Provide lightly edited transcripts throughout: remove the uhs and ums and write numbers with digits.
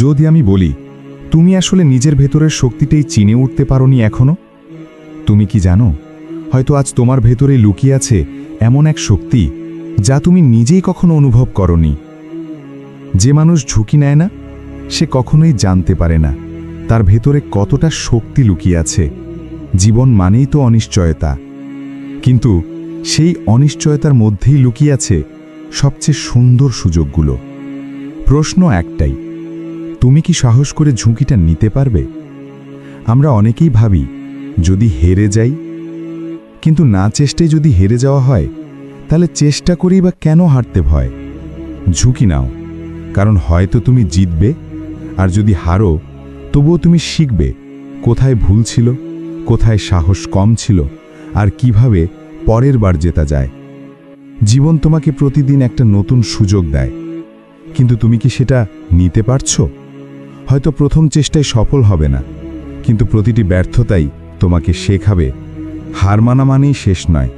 যদি আমি বলি তুমি আসলে নিজের ভেতরের শক্তিটাই চিনে উঠতে পারোনি এখনো, তুমি কি জানো হয়তো আজ তোমার ভেতরেই লুকিয়ে আছে এমন এক শক্তি যা তুমি নিজেই কখনো অনুভব করনি। যে মানুষ ঝুঁকি নেয় না সে কখনোই জানতে পারে না তার ভেতরে কতটা শক্তি লুকিয়ে আছে। জীবন মানেই তো অনিশ্চয়তা, কিন্তু সেই অনিশ্চয়তার মধ্যেই লুকিয়ে আছে সবচেয়ে সুন্দর সুযোগগুলো। প্রশ্ন একটাই, তুমি কি সাহস করে ঝুঁকিটা নিতে পারবে? আমরা অনেকেই ভাবি যদি হেরে যাই, কিন্তু না চেষ্টায় যদি হেরে যাওয়া হয় তাহলে চেষ্টা করেই বা কেন হারতে ভয়? ঝুঁকি নাও, কারণ হয়তো তুমি জিতবে, আর যদি হারো তবুও তুমি শিখবে কোথায় ভুল ছিল, কোথায় সাহস কম ছিল, আর কিভাবে পরের বার জেতা যায়। জীবন তোমাকে প্রতিদিন একটা নতুন সুযোগ দেয়, কিন্তু তুমি কি সেটা নিতে পারছো? হয়তো প্রথম চেষ্টায় সফল হবে না, কিন্তু প্রতিটি ব্যর্থতাই তোমাকে শেখাবে হার মানা মানেই শেষ নয়,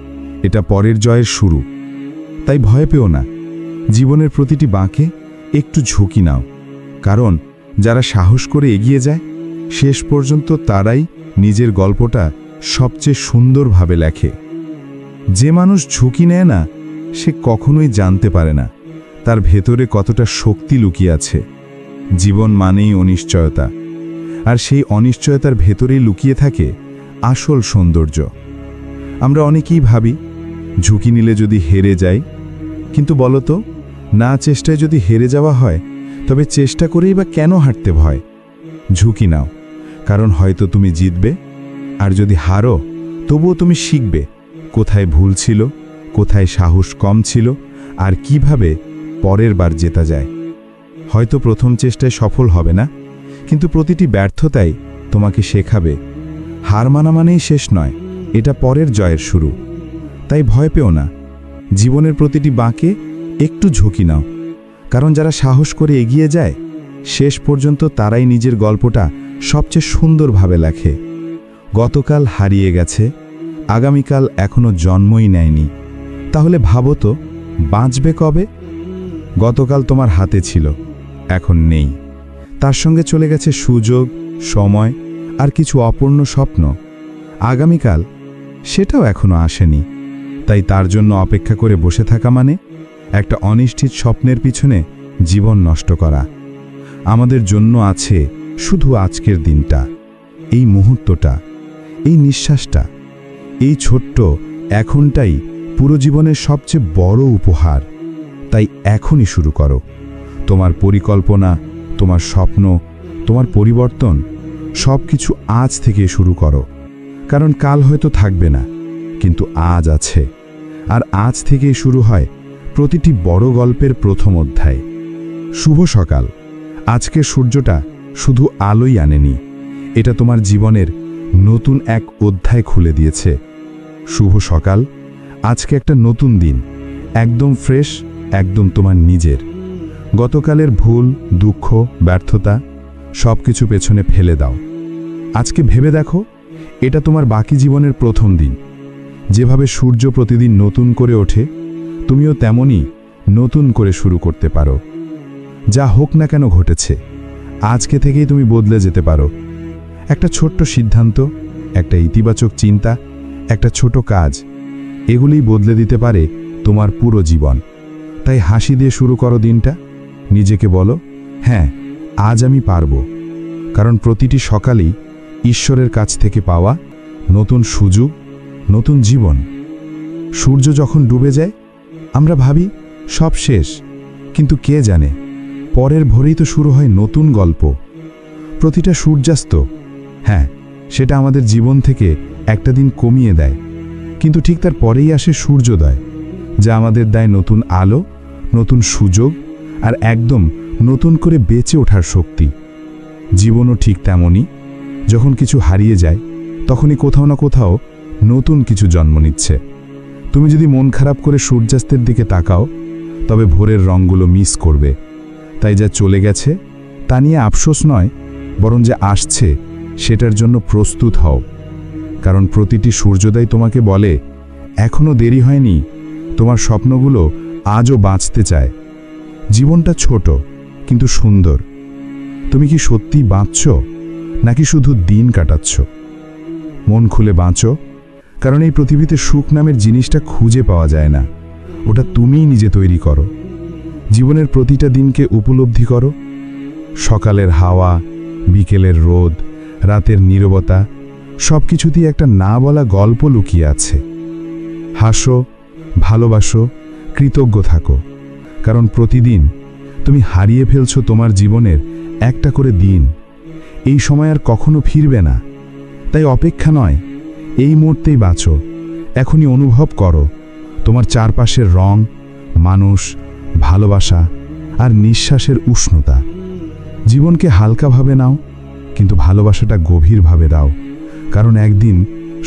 এটা পরের জয়ের শুরু। তাই ভয় পেও না, জীবনের প্রতিটি বাঁকে একটু ঝুঁকি নাও, কারণ যারা সাহস করে এগিয়ে যায় শেষ পর্যন্ত তারাই নিজের গল্পটা সবচেয়ে সুন্দরভাবে লেখে। যে মানুষ ঝুঁকি নেয় না সে কখনোই জানতে পারে না তার ভেতরে কতটা শক্তি লুকিয়ে আছে। জীবন মানেই অনিশ্চয়তা, আর সেই অনিশ্চয়তার ভেতরেই লুকিয়ে থাকে আসল সৌন্দর্য। আমরা অনেকেই ভাবি ঝুঁকি নিলে যদি হেরে যাই, কিন্তু বলো তো, না চেষ্টায় যদি হেরে যাওয়া হয় তবে চেষ্টা করেই বা কেন হারতে ভয়? ঝুঁকি নাও, কারণ হয়তো তুমি জিতবে, আর যদি হারো তবুও তুমি শিখবে কোথায় ভুল ছিল, কোথায় সাহস কম ছিল, আর কিভাবে পরের বার জেতা যায়। হয়তো প্রথম চেষ্টায় সফল হবে না, কিন্তু প্রতিটি ব্যর্থতাই তোমাকে শেখাবে হার মানা মানেই শেষ নয়, এটা পরের জয়ের শুরু। তাই ভয় পেও না, জীবনের প্রতিটি বাঁকে একটু ঝুঁকি নাও, কারণ যারা সাহস করে এগিয়ে যায় শেষ পর্যন্ত তারাই নিজের গল্পটা সবচেয়ে সুন্দরভাবে লেখে। গতকাল হারিয়ে গেছে, আগামীকাল এখনো জন্মই নেয়নি, তাহলে ভাবো তো বাঁচবে কবে? গতকাল তোমার হাতে ছিল, এখন নেই, তার সঙ্গে চলে গেছে সুযোগ, সময় আর কিছু অপূর্ণ স্বপ্ন। আগামীকাল সেটাও এখনো আসেনি, তাই তার জন্য অপেক্ষা করে বসে থাকা মানে একটা অনিশ্চিত স্বপ্নের পিছনে জীবন নষ্ট করা। আমাদের জন্য আছে শুধু আজকের দিনটা, এই মুহূর্তটা, এই নিঃশ্বাসটা, এই ছোট্ট এখনটাই পুরো জীবনের সবচেয়ে বড় উপহার। তাই এখনই শুরু করো তোমার পরিকল্পনা, তোমার স্বপ্ন, তোমার পরিবর্তন, সব কিছু আজ থেকে শুরু করো, কারণ কাল হয়তো থাকবে না, কিন্তু আজ আছে, আর আজ থেকেই শুরু হয় প্রতিটি বড় গল্পের প্রথম অধ্যায়। শুভ সকাল। আজকের সূর্যটা শুধু আলোই আনেনি, এটা তোমার জীবনের নতুন এক অধ্যায় খুলে দিয়েছে। শুভ সকাল, আজকে একটা নতুন দিন, একদম ফ্রেশ, একদম তোমার নিজের। গতকালের ভুল, দুঃখ, ব্যর্থতা সব কিছু পেছনে ফেলে দাও। আজকে ভেবে দেখো, এটা তোমার বাকি জীবনের প্রথম দিন। যেভাবে সূর্য প্রতিদিন নতুন করে ওঠে, তুমিও তেমনই নতুন করে শুরু করতে পারো। যা হোক না কেন ঘটেছে, আজকে থেকেই তুমি বদলে যেতে পারো। একটা ছোট্ট সিদ্ধান্ত, একটা ইতিবাচক চিন্তা, একটা ছোট কাজ, এগুলিই বদলে দিতে পারে তোমার পুরো জীবন। তাই হাসি দিয়ে শুরু করো দিনটা, নিজেকে বলো, হ্যাঁ আজ আমি পারবো, কারণ প্রতিটি সকালই ঈশ্বরের কাছ থেকে পাওয়া নতুন সুযোগ, নতুন জীবন। সূর্য যখন ডুবে যায় আমরা ভাবি সব শেষ, কিন্তু কে জানে পরের ভোরেই তো শুরু হয় নতুন গল্প। প্রতিটা সূর্যাস্ত, হ্যাঁ সেটা আমাদের জীবন থেকে একটা দিন কমিয়ে দেয়, কিন্তু ঠিক তার পরেই আসে সূর্যোদয়, যা আমাদের দেয় নতুন আলো, নতুন সুযোগ, আর একদম নতুন করে বেঁচে ওঠার শক্তি। জীবনও ঠিক তেমনই, যখন কিছু হারিয়ে যায় তখনই কোথাও না কোথাও নতুন কিছু জন্ম নিচ্ছে। তুমি যদি মন খারাপ করে সূর্যাস্তের দিকে তাকাও তবে ভোরের রঙগুলো মিস করবে। তাই যা চলে গেছে তা নিয়ে আফসোস নয়, বরং যে আসছে সেটার জন্য প্রস্তুত হও, কারণ প্রতিটি সূর্যোদয় তোমাকে বলে এখনো দেরি হয়নি, তোমার স্বপ্নগুলো আজও বাঁচতে চায়। জীবনটা ছোট কিন্তু সুন্দর, তুমি কি সত্যি বাঁচছ নাকি শুধু দিন কাটাচ্ছ? মন খুলে বাঁচো, কারণ এই পৃথিবীতে সুখ নামের জিনিসটা খুঁজে পাওয়া যায় না, ওটা তুমিই নিজে তৈরি করো। জীবনের প্রতিটা দিনকে উপলব্ধি করো। সকালের হাওয়া, বিকেলের রোদ, রাতের নীরবতা, সব কিছুতেই একটা না বলা গল্প লুকিয়ে আছে। হাসো, ভালোবাসো, কৃতজ্ঞ থাকো, কারণ প্রতিদিন তুমি হারিয়ে ফেলছো তোমার জীবনের একটা করে দিন। এই সময় আর কখনো ফিরবে না, তাই অপেক্ষা নয়, এই মুহূর্তেই বাঁচো। এখনই অনুভব করো তোমার চারপাশের রং, মানুষ, ভালোবাসা আর নিঃশ্বাসের উষ্ণতা। জীবনকে হালকাভাবে নাও, কিন্তু ভালোবাসাটা গভীরভাবে দাও, কারণ একদিন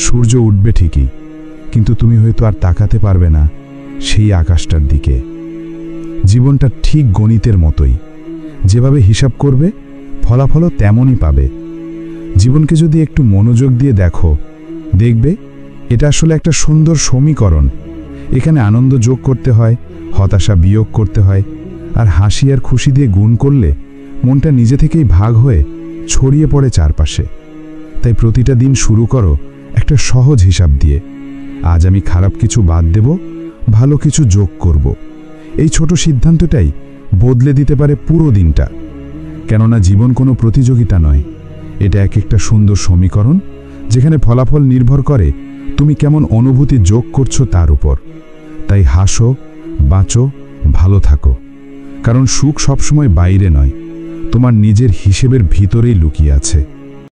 সূর্য উঠবে ঠিকই, কিন্তু তুমি হয়তো আর তাকাতে পারবে না সেই আকাশটার দিকে। জীবনটা ঠিক গণিতের মতোই, যেভাবে হিসাব করবে ফলাফলও তেমনই পাবে। জীবনকে যদি একটু মনোযোগ দিয়ে দেখো, দেখবে এটা আসলে একটা সুন্দর সমীকরণ। এখানে আনন্দ যোগ করতে হয়, হতাশা বিয়োগ করতে হয়, আর হাসি আর খুশি দিয়ে গুণ করলে মনটা নিজে থেকেই ভাগ হয়ে ছড়িয়ে পড়ে চারপাশে। তাই প্রতিটা দিন শুরু করো একটা সহজ হিসাব দিয়ে। আজ আমি খারাপ কিছু বাদ দেব, ভালো কিছু যোগ করব। এই ছোট সিদ্ধান্তটাই বদলে দিতে পারে পুরো দিনটা। কেননা জীবন কোনো প্রতিযোগিতা নয়, এটা এক একটা সুন্দর সমীকরণ, যেখানে ফলাফল নির্ভর করে তুমি কেমন অনুভূতি যোগ করছো তার উপর। তাই হাসো, বাঁচো, ভালো থাকো, কারণ সুখ সবসময় বাইরে নয়, তোমার নিজের হিসেবের ভিতরেই লুকিয়ে আছে।